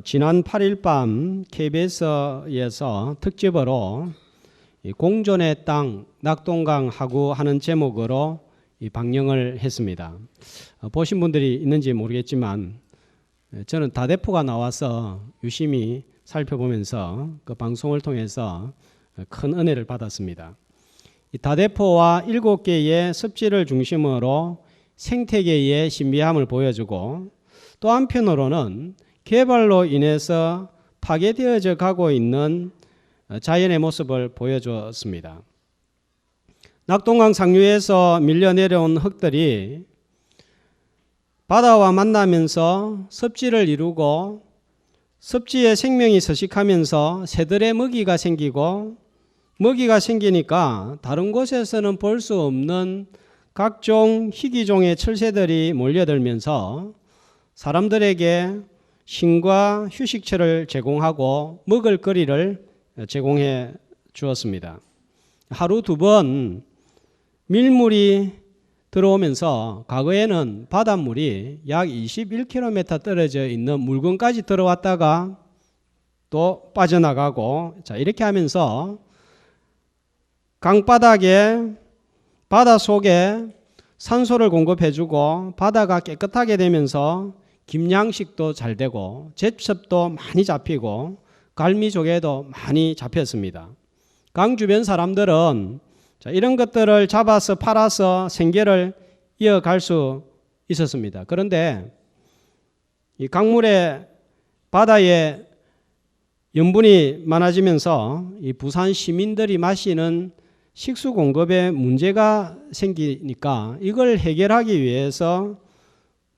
지난 8일 밤 KBS에서 특집으로 공존의 땅 낙동강 하구 하는 제목으로 방영을 했습니다. 보신 분들이 있는지 모르겠지만 저는 다대포가 나와서 유심히 살펴보면서 그 방송을 통해서 큰 은혜를 받았습니다. 이 다대포와 7개의 습지를 중심으로 생태계의 신비함을 보여주고 또 한편으로는 개발로 인해서 파괴되어져 가고 있는 자연의 모습을 보여주었습니다. 낙동강 상류에서 밀려 내려온 흙들이 바다와 만나면서 습지를 이루고 습지에 생명이 서식하면서 새들의 먹이가 생기고 먹이가 생기니까 다른 곳에서는 볼 수 없는 각종 희귀종의 철새들이 몰려들면서 사람들에게 쉼과 휴식처를 제공하고 먹을 거리를 제공해 주었습니다. 하루 2번 밀물이 들어오면서 과거에는 바닷물이 약 21km 떨어져 있는 물건까지 들어왔다가 또 빠져나가고 이렇게 하면서 강바닥에 바다 속에 산소를 공급해주고 바다가 깨끗하게 되면서 김양식도 잘 되고 제첩도 많이 잡히고 갈미조개도 많이 잡혔습니다. 강 주변 사람들은 이런 것들을 잡아서 팔아서 생계를 이어갈 수 있었습니다. 그런데 이 강물에 바다에 염분이 많아지면서 이 부산 시민들이 마시는 식수 공급에 문제가 생기니까 이걸 해결하기 위해서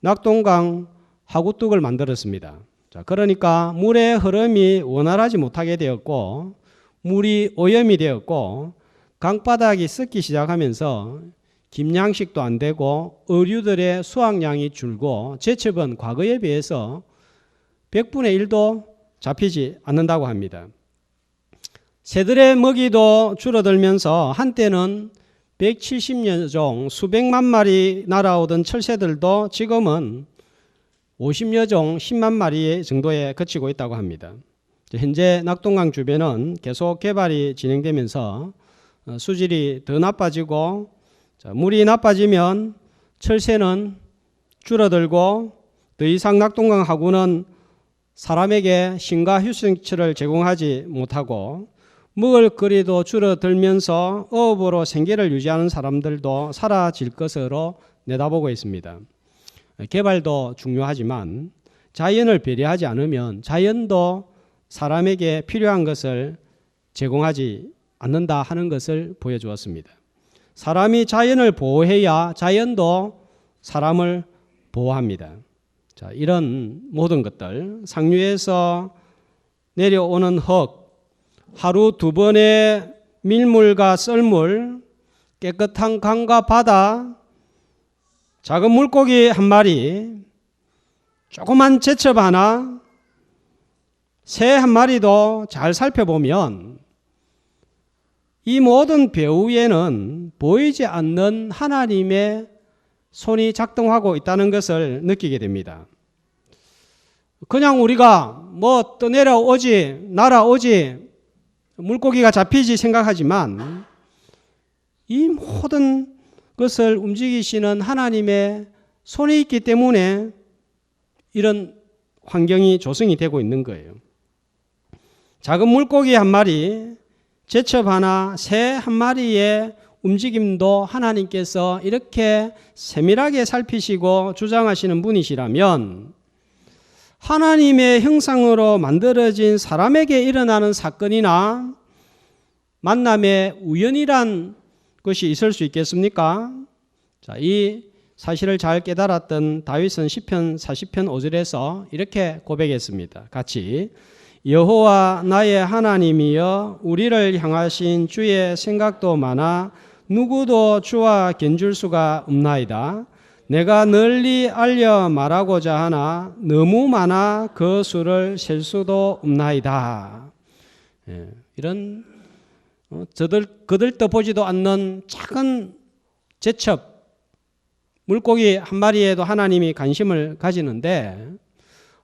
낙동강 하구둑을 만들었습니다. 그러니까 물의 흐름이 원활하지 못하게 되었고 물이 오염이 되었고 강바닥이 썩기 시작하면서 김양식도 안 되고 어류들의 수확량이 줄고 제첩은 과거에 비해서 100분의 1도 잡히지 않는다고 합니다. 새들의 먹이도 줄어들면서 한때는 170여 종 수백만 마리 날아오던 철새들도 지금은 50여 종 10만 마리 정도에 그치고 있다고 합니다. 현재 낙동강 주변은 계속 개발이 진행되면서 수질이 더 나빠지고 물이 나빠지면 철새는 줄어들고 더 이상 낙동강 하구는 사람에게 쉼과 휴식처를 제공하지 못하고 먹을 거리도 줄어들면서 어업으로 생계를 유지하는 사람들도 사라질 것으로 내다보고 있습니다. 개발도 중요하지만 자연을 배려하지 않으면 자연도 사람에게 필요한 것을 제공하지 않는다 하는 것을 보여주었습니다. 사람이 자연을 보호해야 자연도 사람을 보호합니다. 이런 모든 것들, 상류에서 내려오는 흙, 하루 2번의 밀물과 썰물, 깨끗한 강과 바다, 작은 물고기 한 마리, 조그만 제첩 하나, 새 한 마리도 잘 살펴보면 이 모든 배후에는 보이지 않는 하나님의 손이 작동하고 있다는 것을 느끼게 됩니다. 그냥 우리가 뭐 떠내려오지, 날아오지, 물고기가 잡히지 생각하지만 이 모든 것을 움직이시는 하나님의 손이 있기 때문에 이런 환경이 조성이 되고 있는 거예요. 작은 물고기 한 마리, 제첩 하나, 새 한 마리의 움직임도 하나님께서 이렇게 세밀하게 살피시고 주장하시는 분이시라면 하나님의 형상으로 만들어진 사람에게 일어나는 사건이나 만남의 우연이란 것이 있을 수 있겠습니까? 이 사실을 잘 깨달았던 다윗은 시편 40편 5절에서 이렇게 고백했습니다. 같이 여호와 나의 하나님이여 우리를 향하신 주의 생각도 많아 누구도 주와 견줄 수가 없나이다. 내가 널리 알려 말하고자 하나 너무 많아 그 수를 셀 수도 없나이다. 이런 거들떠 보지도 않는 작은 제첩 물고기 한 마리에도 하나님이 관심을 가지는데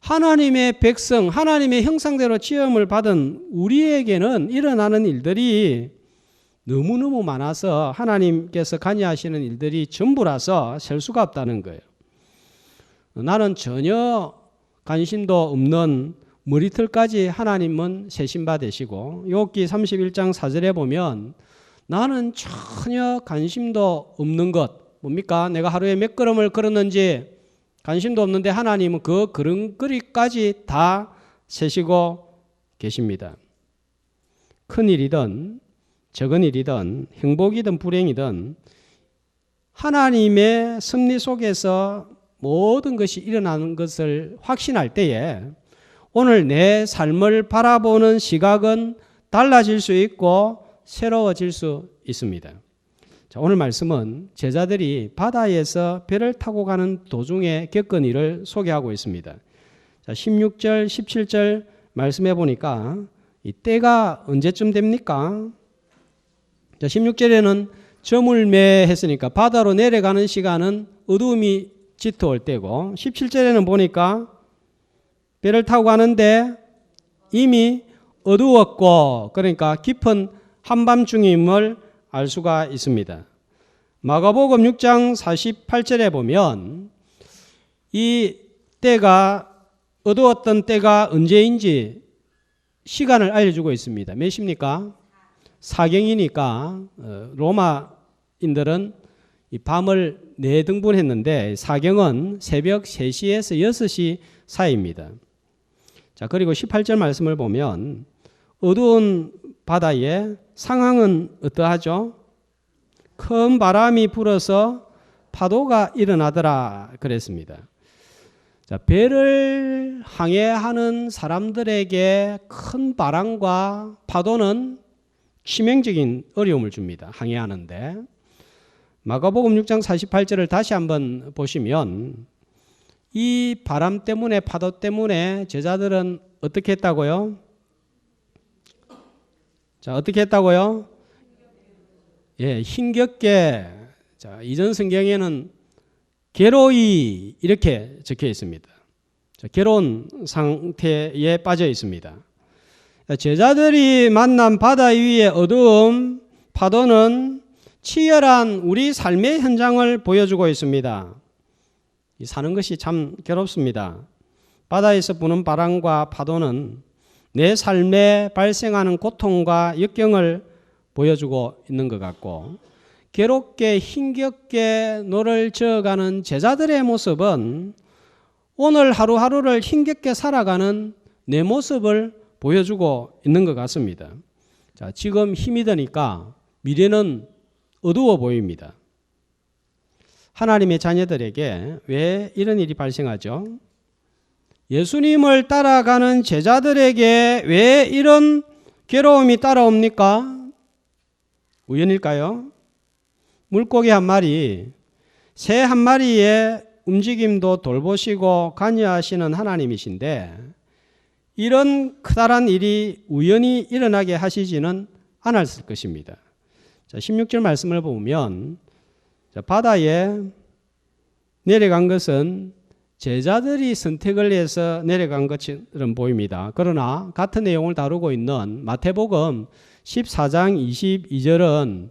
하나님의 백성, 하나님의 형상대로 지음을 받은 우리에게는 일어나는 일들이 너무너무 많아서 하나님께서 관여하시는 일들이 전부라서 셀 수가 없다는 거예요. 나는 전혀 관심도 없는 머리털까지 하나님은 세신 바 되시고, 욥기 31장 4절에 보면 나는 전혀 관심도 없는 것, 뭡니까? 내가 하루에 몇 걸음을 걸었는지 관심도 없는데 하나님은 그 걸음걸이까지 다 세시고 계십니다. 큰 일이든 적은 일이든 행복이든 불행이든 하나님의 섭리 속에서 모든 것이 일어나는 것을 확신할 때에 오늘 내 삶을 바라보는 시각은 달라질 수 있고 새로워질 수 있습니다. 자, 오늘 말씀은 제자들이 바다에서 배를 타고 가는 도중에 겪은 일을 소개하고 있습니다. 자, 16절, 17절 말씀해 보니까 이 때가 언제쯤 됩니까? 자, 16절에는 저물매 했으니까 바다로 내려가는 시간은 어두움이 짙어올 때고, 17절에는 보니까 배를 타고 가는데 이미 어두웠고, 그러니까 깊은 한밤중임을 알 수가 있습니다. 마가복음 6장 48절에 보면 이 때가, 어두웠던 때가 언제인지 시간을 알려주고 있습니다. 몇 시입니까? 사경이니까 로마인들은 이 밤을 4등분했는데 사경은 새벽 3시에서 6시 사이입니다. 자, 그리고 18절 말씀을 보면 어두운 바다의 상황은 어떠하죠? 큰 바람이 불어서 파도가 일어나더라 그랬습니다. 자, 배를 항해하는 사람들에게 큰 바람과 파도는 치명적인 어려움을 줍니다. 항해하는데. 마가복음 6장 48절을 다시 한번 보시면 이 바람 때문에, 파도 때문에 제자들은 어떻게 했다고요? 자, 어떻게 했다고요? 예, 힘겹게. 자, 이전 성경에는 괴로이 이렇게 적혀 있습니다. 자, 괴로운 상태에 빠져 있습니다. 제자들이 만난 바다 위의 어두움, 파도는 치열한 우리 삶의 현장을 보여주고 있습니다. 사는 것이 참 괴롭습니다. 바다에서 부는 바람과 파도는 내 삶에 발생하는 고통과 역경을 보여주고 있는 것 같고, 괴롭게 힘겹게 노를 저어가는 제자들의 모습은 오늘 하루하루를 힘겹게 살아가는 내 모습을 보여주고 있는 것 같습니다. 자, 지금 힘이 드니까 미래는 어두워 보입니다. 하나님의 자녀들에게 왜 이런 일이 발생하죠? 예수님을 따라가는 제자들에게 왜 이런 괴로움이 따라옵니까? 우연일까요? 물고기 한 마리, 새 한 마리의 움직임도 돌보시고 관여하시는 하나님이신데 이런 커다란 일이 우연히 일어나게 하시지는 않았을 것입니다. 자, 16절 말씀을 보면 바다에 내려간 것은 제자들이 선택을 해서 내려간 것처럼 보입니다. 그러나 같은 내용을 다루고 있는 마태복음 14장 22절은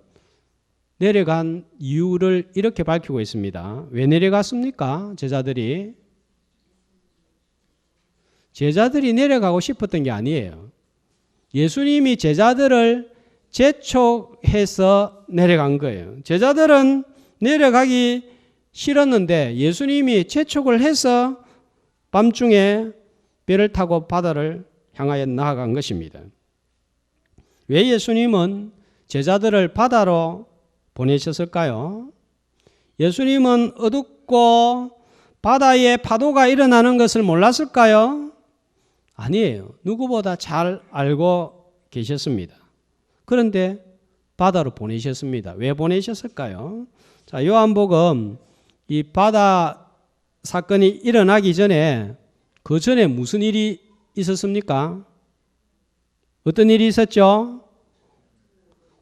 내려간 이유를 이렇게 밝히고 있습니다. 왜 내려갔습니까? 제자들이 내려가고 싶었던 게 아니에요. 예수님이 제자들을 재촉해서 내려간 거예요. 제자들은 내려가기 싫었는데 예수님이 재촉을 해서 밤중에 배를 타고 바다를 향하여 나아간 것입니다. 왜 예수님은 제자들을 바다로 보내셨을까요? 예수님은 어둡고 바다에 파도가 일어나는 것을 몰랐을까요? 아니에요. 누구보다 잘 알고 계셨습니다. 그런데 바다로 보내셨습니다. 왜 보내셨을까요? 자, 요한복음 이 바다 사건이 일어나기 전에 그 전에 무슨 일이 있었습니까? 어떤 일이 있었죠?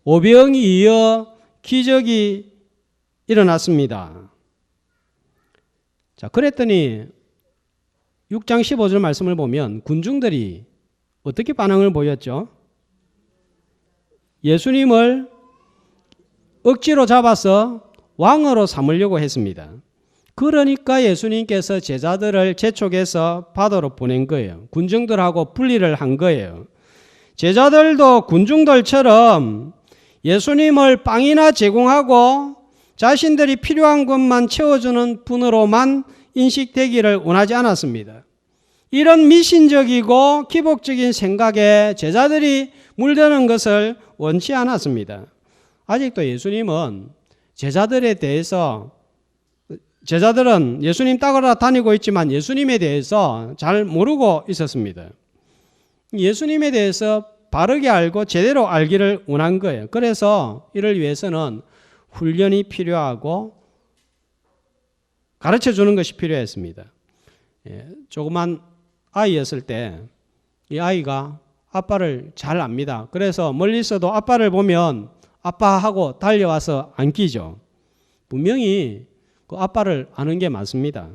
오병이 이어 기적이 일어났습니다. 자, 그랬더니 6장 15절 말씀을 보면 군중들이 어떻게 반응을 보였죠? 예수님을 억지로 잡아서 왕으로 삼으려고 했습니다. 그러니까 예수님께서 제자들을 재촉해서 바다로 보낸 거예요. 군중들하고 분리를 한 거예요. 제자들도 군중들처럼 예수님을 빵이나 제공하고 자신들이 필요한 것만 채워주는 분으로만 인식되기를 원하지 않았습니다. 이런 미신적이고 기복적인 생각에 제자들이 물드는 것을 원치 않았습니다. 아직도 예수님은 제자들은 예수님 따라 다니고 있지만 예수님에 대해서 잘 모르고 있었습니다. 예수님에 대해서 바르게 알고 제대로 알기를 원한 거예요. 그래서 이를 위해서는 훈련이 필요하고 가르쳐 주는 것이 필요했습니다. 조그만 아이였을 때 이 아이가 아빠를 잘 압니다. 그래서 멀리서도 아빠를 보면 아빠하고 달려와서 안기죠. 분명히 그 아빠를 아는 게 맞습니다.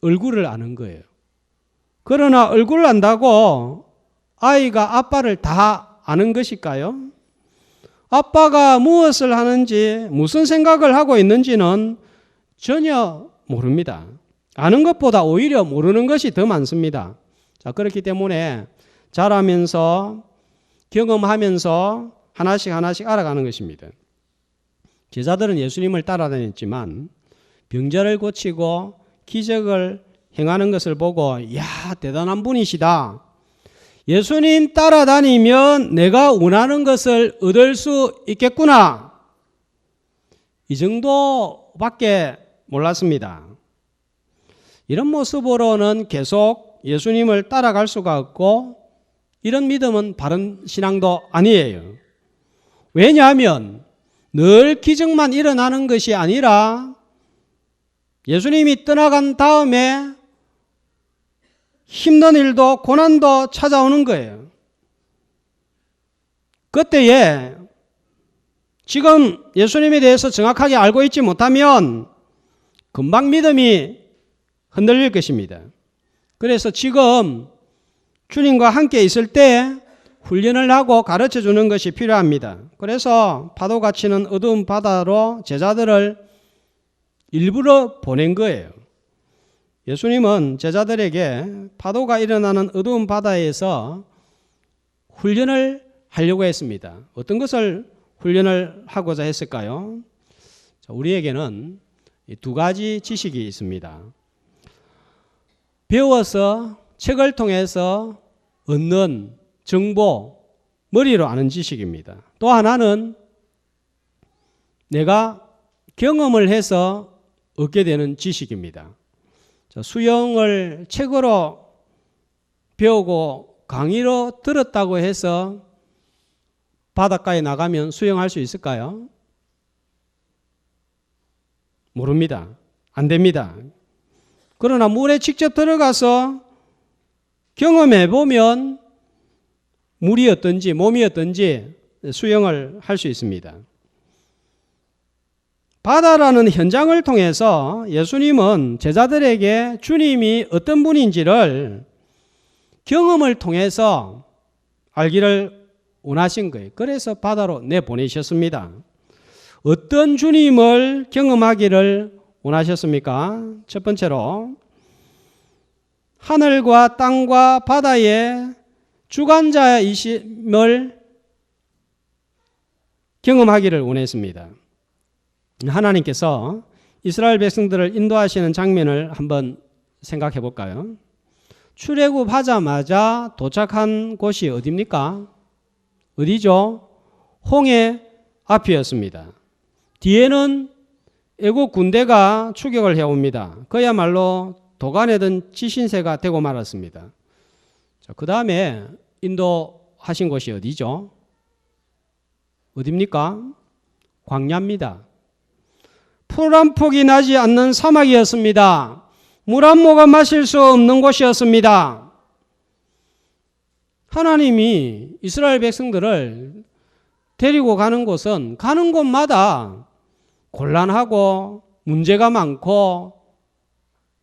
얼굴을 아는 거예요. 그러나 얼굴을 안다고 아이가 아빠를 다 아는 것일까요? 아빠가 무엇을 하는지, 무슨 생각을 하고 있는지는 전혀 모릅니다. 아는 것보다 오히려 모르는 것이 더 많습니다. 자, 그렇기 때문에 자라면서 경험하면서 하나씩 알아가는 것입니다. 제자들은 예수님을 따라다녔지만 병자를 고치고 기적을 행하는 것을 보고 이야, 대단한 분이시다. 예수님 따라다니면 내가 원하는 것을 얻을 수 있겠구나. 이 정도밖에 몰랐습니다. 이런 모습으로는 계속 예수님을 따라갈 수가 없고 이런 믿음은 바른 신앙도 아니에요. 왜냐하면 늘 기적만 일어나는 것이 아니라 예수님이 떠나간 다음에 힘든 일도 고난도 찾아오는 거예요. 그때에 지금 예수님에 대해서 정확하게 알고 있지 못하면 금방 믿음이 흔들릴 것입니다. 그래서 지금 주님과 함께 있을 때 훈련을 하고 가르쳐 주는 것이 필요합니다. 그래서 파도가 치는 어두운 바다로 제자들을 일부러 보낸 거예요. 예수님은 제자들에게 파도가 일어나는 어두운 바다에서 훈련을 하려고 했습니다. 어떤 것을 훈련을 하고자 했을까요? 우리에게는 두 가지 지식이 있습니다. 배워서 책을 통해서 얻는 정보, 머리로 아는 지식입니다. 또 하나는 내가 경험을 해서 얻게 되는 지식입니다. 수영을 책으로 배우고 강의로 들었다고 해서 바닷가에 나가면 수영할 수 있을까요? 모릅니다. 안 됩니다. 그러나 물에 직접 들어가서 경험해 보면 물이 어떤지 몸이 어떤지 수영을 할 수 있습니다. 바다라는 현장을 통해서 예수님은 제자들에게 주님이 어떤 분인지를 경험을 통해서 알기를 원하신 거예요. 그래서 바다로 내보내셨습니다. 어떤 주님을 경험하기를 원하셨습니까? 첫 번째로 하늘과 땅과 바다의 주관자이심을 경험하기를 원했습니다. 하나님께서 이스라엘 백성들을 인도하시는 장면을 한번 생각해 볼까요? 출애굽하자마자 도착한 곳이 어디입니까? 어디죠? 홍해 앞이었습니다. 뒤에는 애국 군대가 추격을 해옵니다. 그야말로 도가내던 지신세가 되고 말았습니다. 그 다음에 인도하신 곳이 어디죠? 어디입니까? 광야입니다. 풀 한 폭이 나지 않는 사막이었습니다. 물 한 모금 마실 수 없는 곳이었습니다. 하나님이 이스라엘 백성들을 데리고 가는 곳은 가는 곳마다 곤란하고 문제가 많고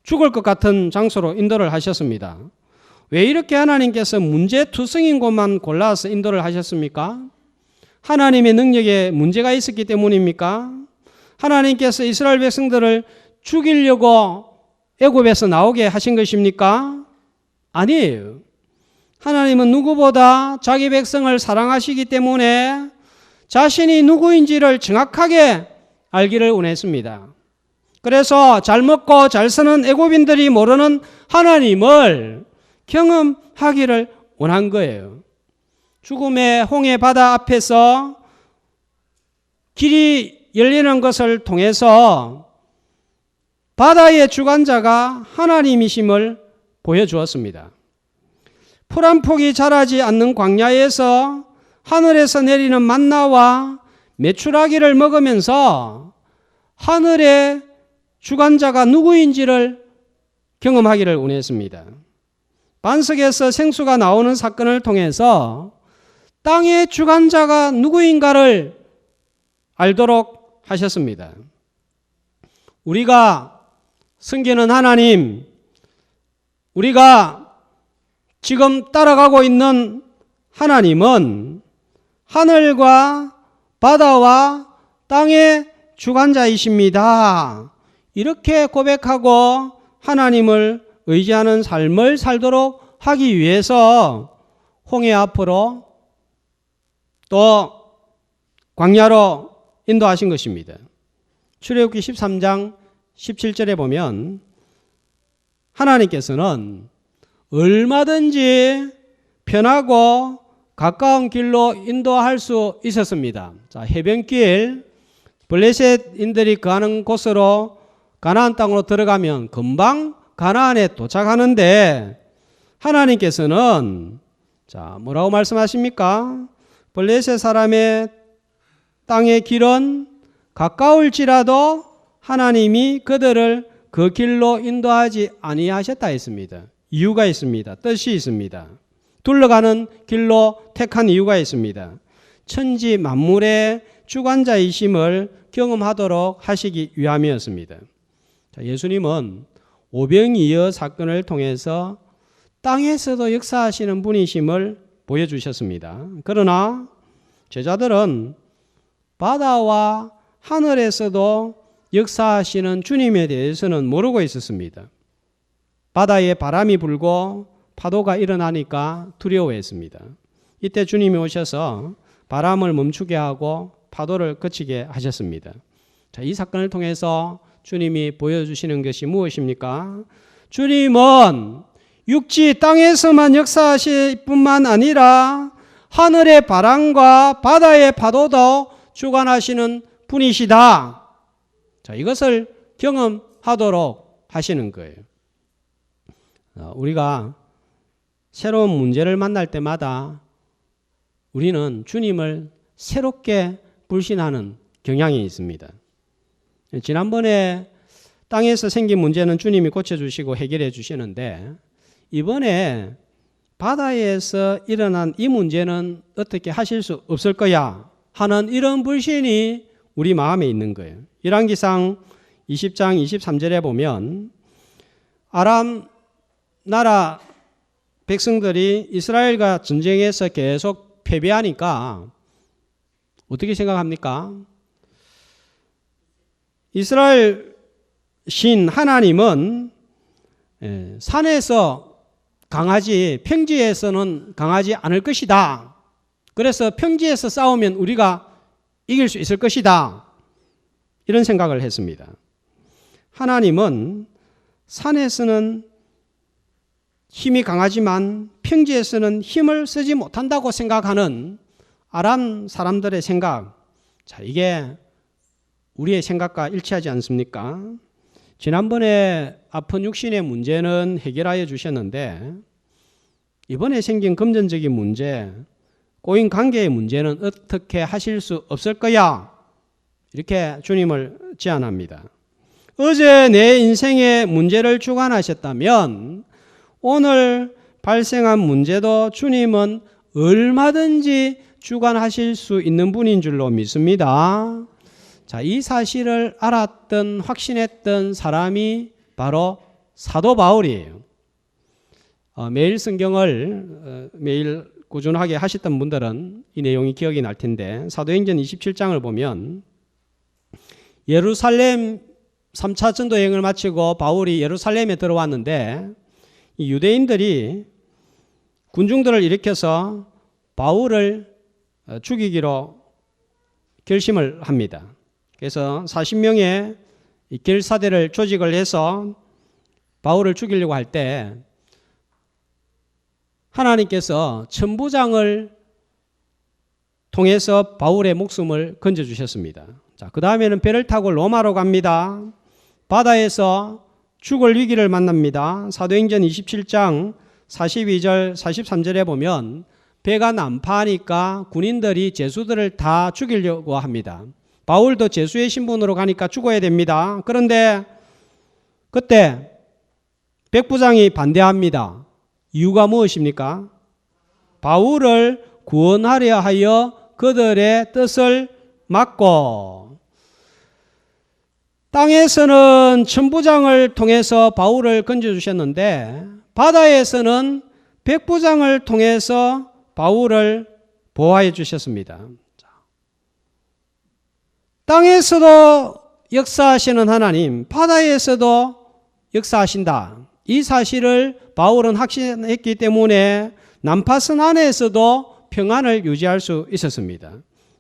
죽을 것 같은 장소로 인도를 하셨습니다. 왜 이렇게 하나님께서 문제투성인 곳만 골라서 인도를 하셨습니까? 하나님의 능력에 문제가 있었기 때문입니까? 하나님께서 이스라엘 백성들을 죽이려고 애굽에서 나오게 하신 것입니까? 아니에요. 하나님은 누구보다 자기 백성을 사랑하시기 때문에 자신이 누구인지를 정확하게 알기를 원했습니다. 그래서 잘 먹고 잘 사는 애굽인들이 모르는 하나님을 경험하기를 원한 거예요. 죽음의 홍해 바다 앞에서 길이 열리는 것을 통해서 바다의 주관자가 하나님이심을 보여주었습니다. 풀 한 폭이 자라지 않는 광야에서 하늘에서 내리는 만나와 메추라기를 먹으면서 하늘의 주관자가 누구인지를 경험하기를 원했습니다. 반석에서 생수가 나오는 사건을 통해서 땅의 주관자가 누구인가를 알도록 하셨습니다. 우리가 섬기는 하나님, 우리가 지금 따라가고 있는 하나님은 하늘과 바다와 땅의 주관자이십니다. 이렇게 고백하고 하나님을 의지하는 삶을 살도록 하기 위해서 홍해 앞으로 또 광야로 인도하신 것입니다. 출애굽기 13장 17절에 보면 하나님께서는 얼마든지 편하고 가까운 길로 인도할 수 있었습니다. 자, 해변길, 블레셋인들이 거하는 곳으로 가나안 땅으로 들어가면 금방 가나안에 도착하는데 하나님께서는 자, 뭐라고 말씀하십니까? 블레셋 사람의 땅의 길은 가까울지라도 하나님이 그들을 그 길로 인도하지 아니하셨다 했습니다. 이유가 있습니다. 뜻이 있습니다. 둘러가는 길로 택한 이유가 있습니다. 천지 만물의 주관자이심을 경험하도록 하시기 위함이었습니다. 자, 예수님은 오병이어 사건을 통해서 땅에서도 역사하시는 분이심을 보여주셨습니다. 그러나 제자들은 바다와 하늘에서도 역사하시는 주님에 대해서는 모르고 있었습니다. 바다에 바람이 불고 파도가 일어나니까 두려워했습니다. 이때 주님이 오셔서 바람을 멈추게 하고 파도를 그치게 하셨습니다. 자, 이 사건을 통해서 주님이 보여주시는 것이 무엇입니까? 주님은 육지 땅에서만 역사하실 뿐만 아니라 하늘의 바람과 바다의 파도도 주관하시는 분이시다. 자, 이것을 경험하도록 하시는 거예요. 우리가 새로운 문제를 만날 때마다 우리는 주님을 새롭게 불신하는 경향이 있습니다. 지난번에 땅에서 생긴 문제는 주님이 고쳐주시고 해결해 주시는데 이번에 바다에서 일어난 이 문제는 어떻게 하실 수 없을 거야 하는 이런 불신이 우리 마음에 있는 거예요. 열왕기상 20장 23절에 보면 아람 나라 백성들이 이스라엘과 전쟁에서 계속 패배하니까 어떻게 생각합니까? 이스라엘 신 하나님은 산에서 강하지 평지에서는 강하지 않을 것이다. 그래서 평지에서 싸우면 우리가 이길 수 있을 것이다. 이런 생각을 했습니다. 하나님은 산에서는 힘이 강하지만 평지에서는 힘을 쓰지 못한다고 생각하는 아람 사람들의 생각, 자, 이게 우리의 생각과 일치하지 않습니까? 지난번에 아픈 육신의 문제는 해결하여 주셨는데 이번에 생긴 금전적인 문제, 꼬인 관계의 문제는 어떻게 하실 수 없을 거야? 이렇게 주님을 제안합니다. 어제 내 인생의 문제를 주관하셨다면 오늘 발생한 문제도 주님은 얼마든지 주관하실 수 있는 분인 줄로 믿습니다. 자, 이 사실을 알았던, 확신했던 사람이 바로 사도 바울이에요. 매일 성경을 매일 꾸준하게 하셨던 분들은 이 내용이 기억이 날 텐데, 사도행전 27장을 보면 예루살렘 3차 전도 여행을 마치고 바울이 예루살렘에 들어왔는데, 이 유대인들이 군중들을 일으켜서 바울을 죽이기로 결심을 합니다. 그래서 40명의 결사대를 조직을 해서 바울을 죽이려고 할 때 하나님께서 천부장을 통해서 바울의 목숨을 건져주셨습니다. 자, 그 다음에는 배를 타고 로마로 갑니다. 바다에서 죽을 위기를 만납니다. 사도행전 27장 42절 43절에 보면 배가 난파하니까 군인들이 제수들을 다 죽이려고 합니다. 바울도 제수의 신분으로 가니까 죽어야 됩니다. 그런데 그때 백부장이 반대합니다. 이유가 무엇입니까? 바울을 구원하려 하여 그들의 뜻을 막고, 땅에서는 천부장을 통해서 바울을 건져주셨는데 바다에서는 백부장을 통해서 바울을 보호해 주셨습니다. 땅에서도 역사하시는 하나님, 바다에서도 역사하신다. 이 사실을 바울은 확신했기 때문에 난파선 안에서도 평안을 유지할 수 있었습니다.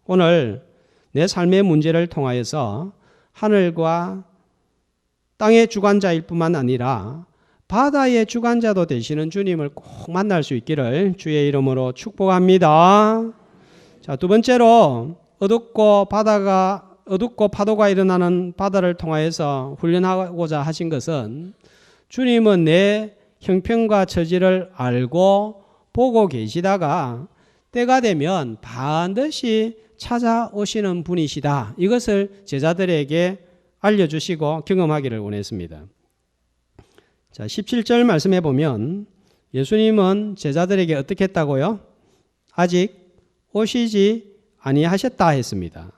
오늘 내 삶의 문제를 통하여서 하늘과 땅의 주관자일 뿐만 아니라 바다의 주관자도 되시는 주님을 꼭 만날 수 있기를 주의 이름으로 축복합니다. 자, 두 번째로 어둡고 파도가 일어나는 바다를 통하여서 훈련하고자 하신 것은, 주님은 내 형편과 처지를 알고 보고 계시다가 때가 되면 반드시 찾아오시는 분이시다. 이것을 제자들에게 알려주시고 경험하기를 원했습니다. 자, 17절 말씀해 보면 예수님은 제자들에게 어떻게 했다고요? 아직 오시지 아니하셨다 했습니다.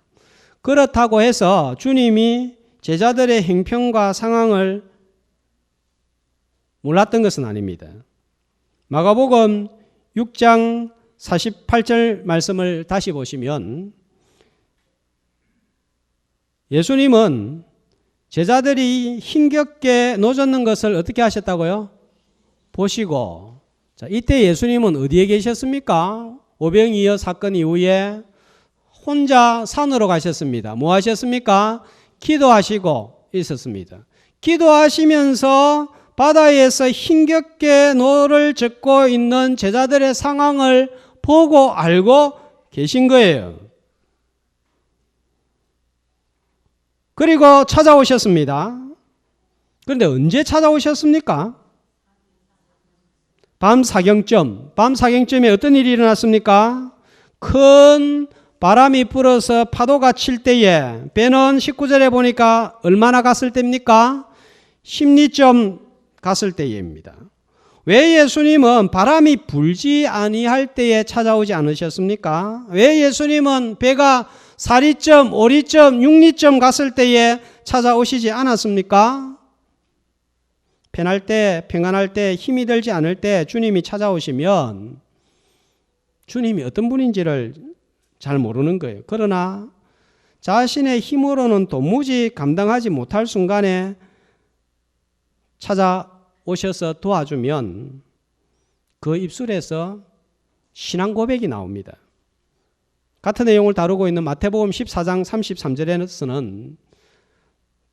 그렇다고 해서 주님이 제자들의 형편과 상황을 몰랐던 것은 아닙니다. 마가복음 6장 48절 말씀을 다시 보시면 예수님은 제자들이 힘겹게 노젓는 것을 어떻게 하셨다고요? 보시고, 자, 이때 예수님은 어디에 계셨습니까? 오병이어 사건 이후에 혼자 산으로 가셨습니다. 뭐 하셨습니까? 기도하시고 있었습니다. 기도하시면서 바다에서 힘겹게 노를 젓고 있는 제자들의 상황을 보고 알고 계신 거예요. 그리고 찾아오셨습니다. 그런데 언제 찾아오셨습니까? 밤 사경쯤에 어떤 일이 일어났습니까? 큰 바람이 불어서 파도가 칠 때에, 배는 19절에 보니까 얼마나 갔을 때입니까? 10리쯤 갔을 때입니다. 왜 예수님은 바람이 불지 아니할 때에 찾아오지 않으셨습니까? 왜 예수님은 배가 4리쯤, 5리쯤, 6리쯤 갔을 때에 찾아오시지 않았습니까? 편할 때, 평안할 때, 힘이 들지 않을 때 주님이 찾아오시면 주님이 어떤 분인지를 잘 모르는 거예요. 그러나 자신의 힘으로는 도무지 감당하지 못할 순간에 찾아오셔서 도와주면 그 입술에서 신앙 고백이 나옵니다. 같은 내용을 다루고 있는 마태복음 14장 33절에서는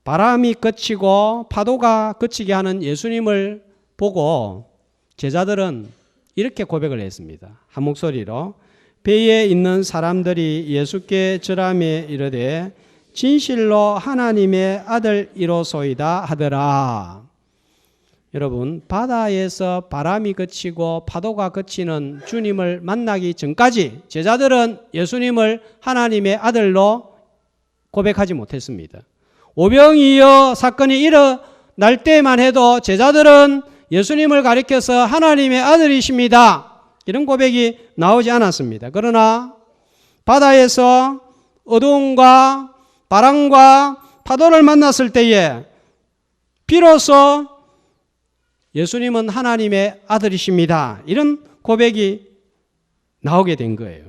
바람이 그치고 파도가 그치게 하는 예수님을 보고 제자들은 이렇게 고백을 했습니다. 한 목소리로, 배에 있는 사람들이 예수께 절하며 이르되 진실로 하나님의 아들이로소이다 하더라. 여러분, 바다에서 바람이 그치고 파도가 그치는 주님을 만나기 전까지 제자들은 예수님을 하나님의 아들로 고백하지 못했습니다. 오병이어 사건이 일어날 때만 해도 제자들은 예수님을 가리켜서 하나님의 아들이십니다, 이런 고백이 나오지 않았습니다. 그러나 바다에서 어두움과 바람과 파도를 만났을 때에 비로소 예수님은 하나님의 아들이십니다. 이런 고백이 나오게 된 거예요.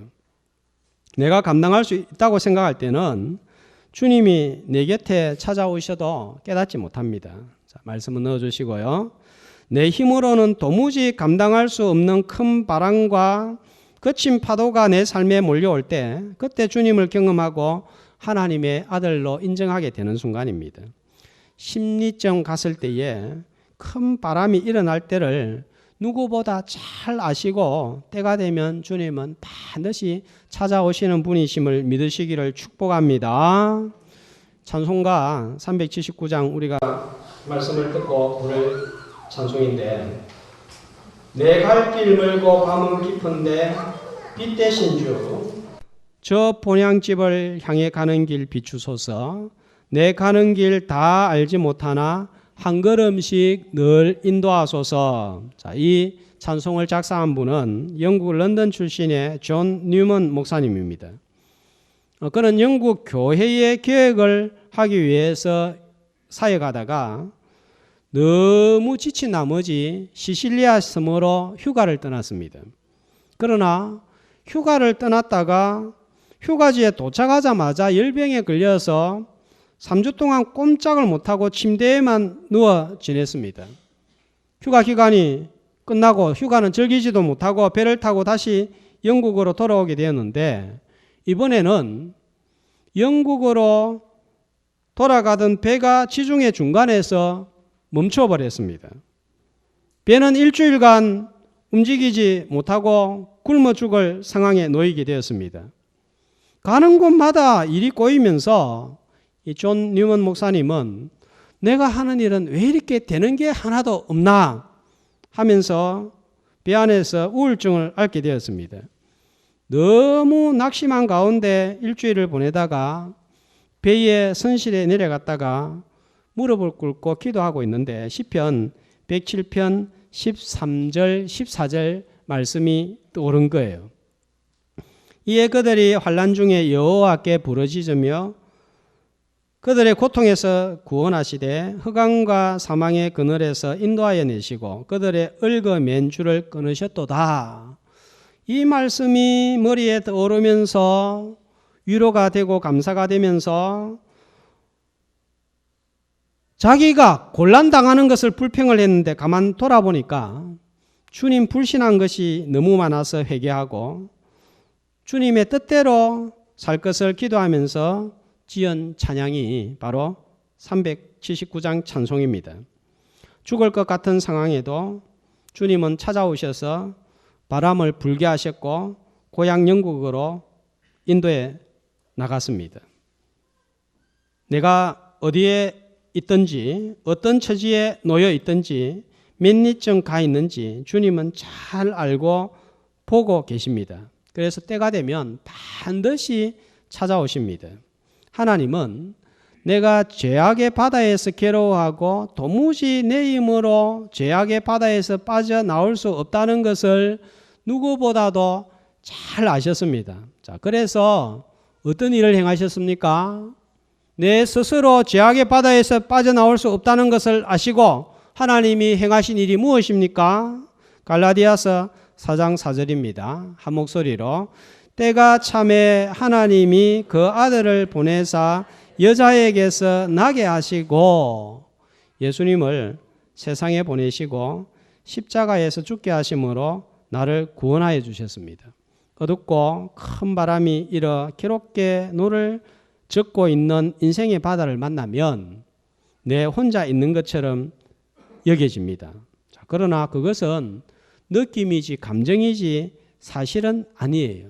내가 감당할 수 있다고 생각할 때는 주님이 내 곁에 찾아오셔도 깨닫지 못합니다. 자, 말씀을 넣어주시고요. 내 힘으로는 도무지 감당할 수 없는 큰 바람과 거친 파도가 내 삶에 몰려올 때 그때 주님을 경험하고 하나님의 아들로 인정하게 되는 순간입니다. 심리점 갔을 때에 큰 바람이 일어날 때를 누구보다 잘 아시고 때가 되면 주님은 반드시 찾아오시는 분이심을 믿으시기를 축복합니다. 찬송가 379장 우리가 말씀을 듣고 부를 찬송인데 내 갈 길 멀고 밤은 깊은데 빛 대신 주 저 본향집을 향해 가는 길 비추소서 내 가는 길 다 알지 못하나 한 걸음씩 늘 인도하소서. 자, 이 찬송을 작사한 분은 영국 런던 출신의 존 뉴먼 목사님입니다. 그는 영국 교회의 개혁을 하기 위해서 사역하다가 너무 지친 나머지 시실리아 섬으로 휴가를 떠났습니다. 그러나 휴가를 떠났다가 휴가지에 도착하자마자 열병에 걸려서 3주 동안 꼼짝을 못하고 침대에만 누워 지냈습니다. 휴가 기간이 끝나고 휴가는 즐기지도 못하고 배를 타고 다시 영국으로 돌아오게 되었는데 이번에는 영국으로 돌아가던 배가 지중해 중간에서 멈춰버렸습니다. 배는 일주일간 움직이지 못하고 굶어 죽을 상황에 놓이게 되었습니다. 가는 곳마다 일이 꼬이면서 이 존 뉴먼 목사님은 내가 하는 일은 왜 이렇게 되는 게 하나도 없나 하면서 배 안에서 우울증을 앓게 되었습니다. 너무 낙심한 가운데 일주일을 보내다가 배의 선실에 내려갔다가 무릎을 꿇고 기도하고 있는데 시편 107편 13절 14절 말씀이 떠오른 거예요. 이에 그들이 환난 중에 여호와께 부르짖으며 그들의 고통에서 구원하시되 흑암과 사망의 그늘에서 인도하여 내시고 그들의 얽어맨 줄을 끊으셨도다. 이 말씀이 머리에 떠오르면서 위로가 되고 감사가 되면서 자기가 곤란당하는 것을 불평을 했는데 가만 돌아보니까 주님 불신한 것이 너무 많아서 회개하고 주님의 뜻대로 살 것을 기도하면서 지은 찬양이 바로 379장 찬송입니다. 죽을 것 같은 상황에도 주님은 찾아오셔서 바람을 불게 하셨고 고향 영국으로 인도에 나갔습니다. 내가 어디에 있든지 어떤 처지에 놓여 있든지 몇 리쯤 가 있는지 주님은 잘 알고 보고 계십니다. 그래서 때가 되면 반드시 찾아오십니다. 하나님은 내가 죄악의 바다에서 괴로워하고 도무지 내 힘으로 죄악의 바다에서 빠져나올 수 없다는 것을 누구보다도 잘 아셨습니다. 자, 그래서 어떤 일을 행하셨습니까? 내 스스로 죄악의 바다에서 빠져나올 수 없다는 것을 아시고 하나님이 행하신 일이 무엇입니까? 갈라디아서 4장 4절입니다. 한 목소리로 때가 참에 하나님이 그 아들을 보내사 여자에게서 나게 하시고 예수님을 세상에 보내시고 십자가에서 죽게 하심으로 나를 구원하여 주셨습니다. 어둡고 큰 바람이 일어 괴롭게 노를 젓고 있는 인생의 바다를 만나면 내 혼자 있는 것처럼 여겨집니다. 자, 그러나 그것은 느낌이지 감정이지 사실은 아니에요.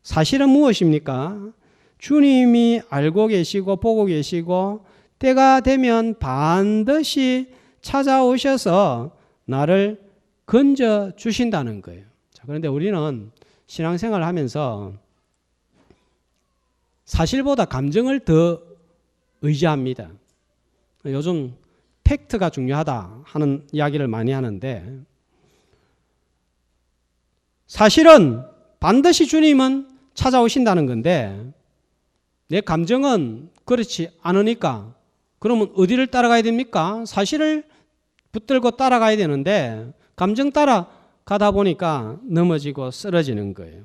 사실은 무엇입니까? 주님이 알고 계시고 보고 계시고 때가 되면 반드시 찾아오셔서 나를 건져 주신다는 거예요. 자, 그런데 우리는 신앙생활을 하면서 사실보다 감정을 더 의지합니다. 요즘 팩트가 중요하다 하는 이야기를 많이 하는데 사실은 반드시 주님은 찾아오신다는 건데 내 감정은 그렇지 않으니까 그러면 어디를 따라가야 됩니까? 사실을 붙들고 따라가야 되는데 감정 따라가다 보니까 넘어지고 쓰러지는 거예요.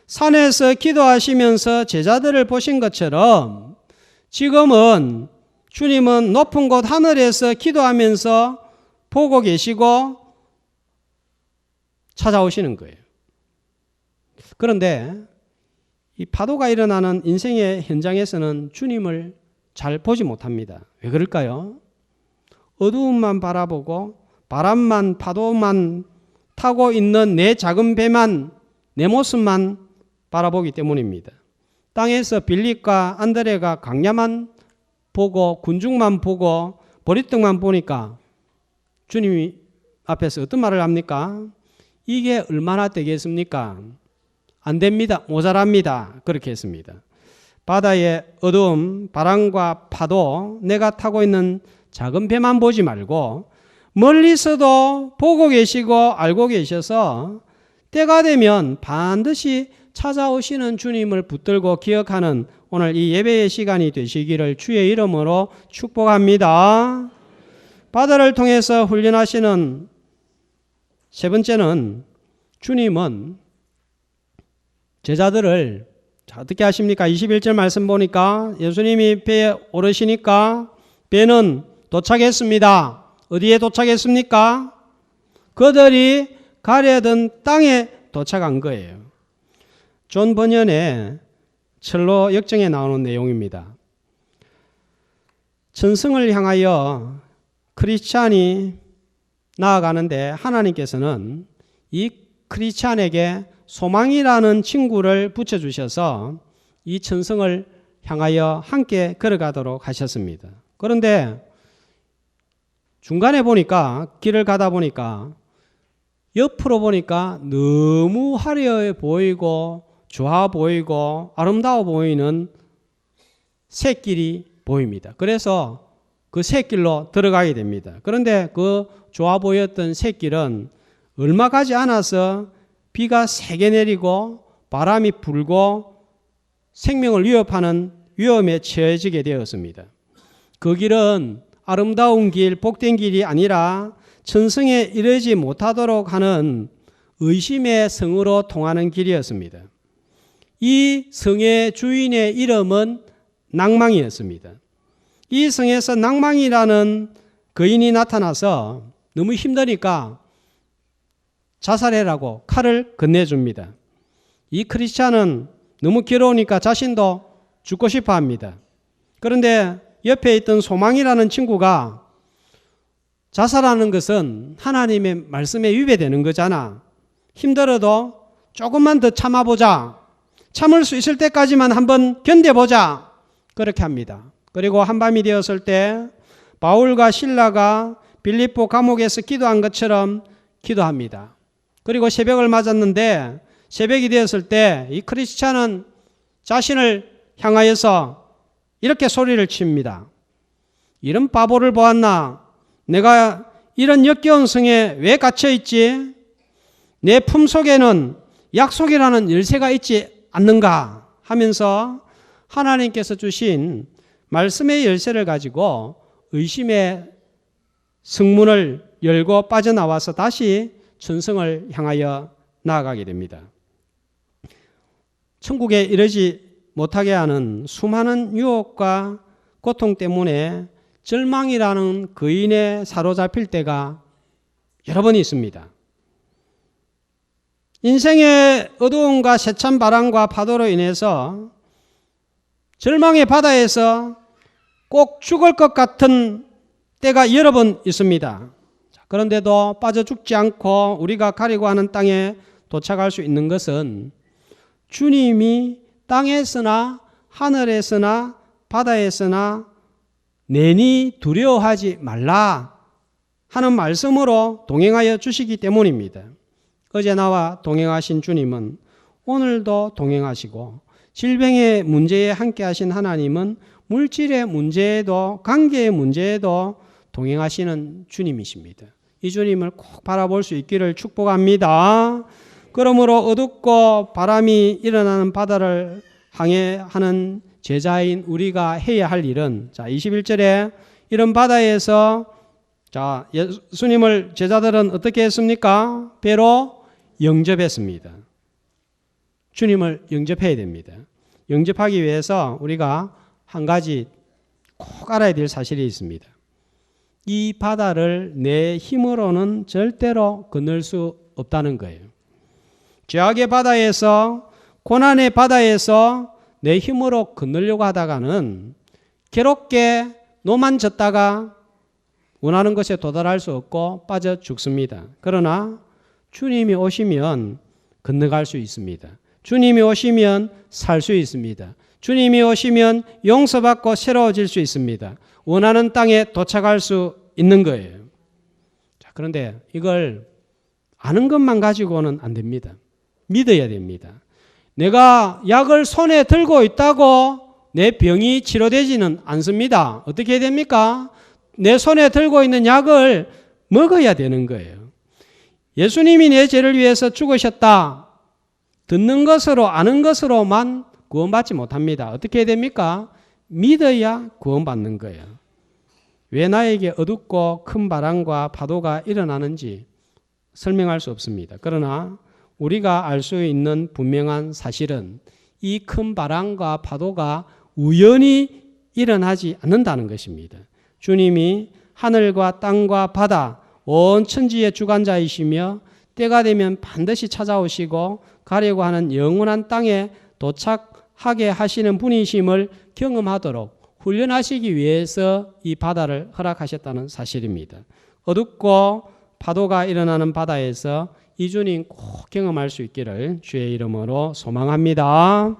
산에서 기도하시면서 제자들을 보신 것처럼 지금은 주님은 높은 곳 하늘에서 기도하면서 보고 계시고 찾아오시는 거예요. 그런데 이 파도가 일어나는 인생의 현장에서는 주님을 잘 보지 못합니다. 왜 그럴까요? 어두움만 바라보고 바람만 파도만 타고 있는 내 작은 배만, 내 모습만 바라보기 때문입니다. 땅에서 빌립과 안드레가 강야만 보고 군중만 보고 보리떡만 보니까 주님이 앞에서 어떤 말을 합니까? 이게 얼마나 되겠습니까? 안 됩니다. 모자랍니다. 그렇게 했습니다. 바다의 어두움, 바람과 파도, 내가 타고 있는 작은 배만 보지 말고 멀리서도 보고 계시고 알고 계셔서 때가 되면 반드시 찾아오시는 주님을 붙들고 기억하는 오늘 이 예배의 시간이 되시기를 주의 이름으로 축복합니다. 바다를 통해서 훈련하시는 세 번째는 주님은 제자들을 어떻게 하십니까? 21절 말씀 보니까 예수님이 배에 오르시니까 배는 도착했습니다. 어디에 도착했습니까? 그들이 가려던 땅에 도착한 거예요. 존 버년의 철로 역정에 나오는 내용입니다. 천성을 향하여 크리스찬이 나아가는데 하나님께서는 이 크리스찬에게 소망이라는 친구를 붙여주셔서 이 천성을 향하여 함께 걸어가도록 하셨습니다. 그런데 중간에 보니까 길을 가다 보니까 옆으로 보니까 너무 화려해 보이고 좋아 보이고 아름다워 보이는 샛길이 보입니다. 그래서 그 샛길로 들어가게 됩니다. 그런데 그 좋아 보였던 샛길은 얼마 가지 않아서 비가 세게 내리고 바람이 불고 생명을 위협하는 위험에 처해지게 되었습니다. 그 길은 아름다운 길, 복된 길이 아니라 천성에 이르지 못하도록 하는 의심의 성으로 통하는 길이었습니다. 이 성의 주인의 이름은 낭망이었습니다. 이 성에서 낭망이라는 거인이 나타나서 너무 힘드니까 자살해라고 칼을 건네줍니다. 이 크리스찬은 너무 괴로우니까 자신도 죽고 싶어 합니다. 그런데 옆에 있던 소망이라는 친구가 자살하는 것은 하나님의 말씀에 위배되는 거잖아. 힘들어도 조금만 더 참아보자. 참을 수 있을 때까지만 한번 견뎌보자. 그렇게 합니다. 그리고 한밤이 되었을 때 바울과 실라가 빌립보 감옥에서 기도한 것처럼 기도합니다. 그리고 새벽을 맞았는데 새벽이 되었을 때 이 크리스찬은 자신을 향하여서 이렇게 소리를 칩니다. 이런 바보를 보았나? 내가 이런 역겨운 성에 왜 갇혀있지? 내 품속에는 약속이라는 열쇠가 있지 않는가? 하면서 하나님께서 주신 말씀의 열쇠를 가지고 의심의 성문을 열고 빠져나와서 다시 천성을 향하여 나아가게 됩니다. 천국에 이르지 못하게 하는 수많은 유혹과 고통 때문에 절망이라는 거인에 사로잡힐 때가 여러 번 있습니다. 인생의 어두움과 세찬 바람과 파도로 인해서 절망의 바다에서 꼭 죽을 것 같은 때가 여러 번 있습니다. 그런데도 빠져 죽지 않고 우리가 가려고 하는 땅에 도착할 수 있는 것은 주님이 땅에서나 하늘에서나 바다에서나 내니 두려워하지 말라 하는 말씀으로 동행하여 주시기 때문입니다. 어제 나와 동행하신 주님은 오늘도 동행하시고 질병의 문제에 함께 하신 하나님은 물질의 문제에도 관계의 문제에도 동행하시는 주님이십니다. 이 주님을 꼭 바라볼 수 있기를 축복합니다. 그러므로 어둡고 바람이 일어나는 바다를 항해하는 제자인 우리가 해야 할 일은 21절에 이런 바다에서 자, 예수님을 제자들은 어떻게 했습니까? 배로 영접했습니다. 주님을 영접해야 됩니다. 영접하기 위해서 우리가 한 가지 꼭 알아야 될 사실이 있습니다. 이 바다를 내 힘으로는 절대로 건널 수 없다는 거예요. 죄악의 바다에서, 고난의 바다에서 내 힘으로 건너려고 하다가는 괴롭게 노만졌다가 원하는 것에 도달할 수 없고 빠져 죽습니다. 그러나 주님이 오시면 건너갈 수 있습니다. 주님이 오시면 살 수 있습니다. 주님이 오시면 용서받고 새로워질 수 있습니다. 원하는 땅에 도착할 수 있는 거예요. 자, 그런데 이걸 아는 것만 가지고는 안 됩니다. 믿어야 됩니다. 내가 약을 손에 들고 있다고 내 병이 치료되지는 않습니다. 어떻게 해야 됩니까? 내 손에 들고 있는 약을 먹어야 되는 거예요. 예수님이 내 죄를 위해서 죽으셨다. 듣는 것으로 아는 것으로만 구원받지 못합니다. 어떻게 해야 됩니까? 믿어야 구원받는 거예요. 왜 나에게 어둡고 큰 바람과 파도가 일어나는지 설명할 수 없습니다. 그러나 우리가 알 수 있는 분명한 사실은 이 큰 바람과 파도가 우연히 일어나지 않는다는 것입니다. 주님이 하늘과 땅과 바다, 온 천지의 주관자이시며 때가 되면 반드시 찾아오시고 가려고 하는 영원한 땅에 도착하게 하시는 분이심을 경험하도록 훈련하시기 위해서 이 바다를 허락하셨다는 사실입니다. 어둡고 파도가 일어나는 바다에서 이 주님 꼭 경험할 수 있기를 주의 이름으로 소망합니다.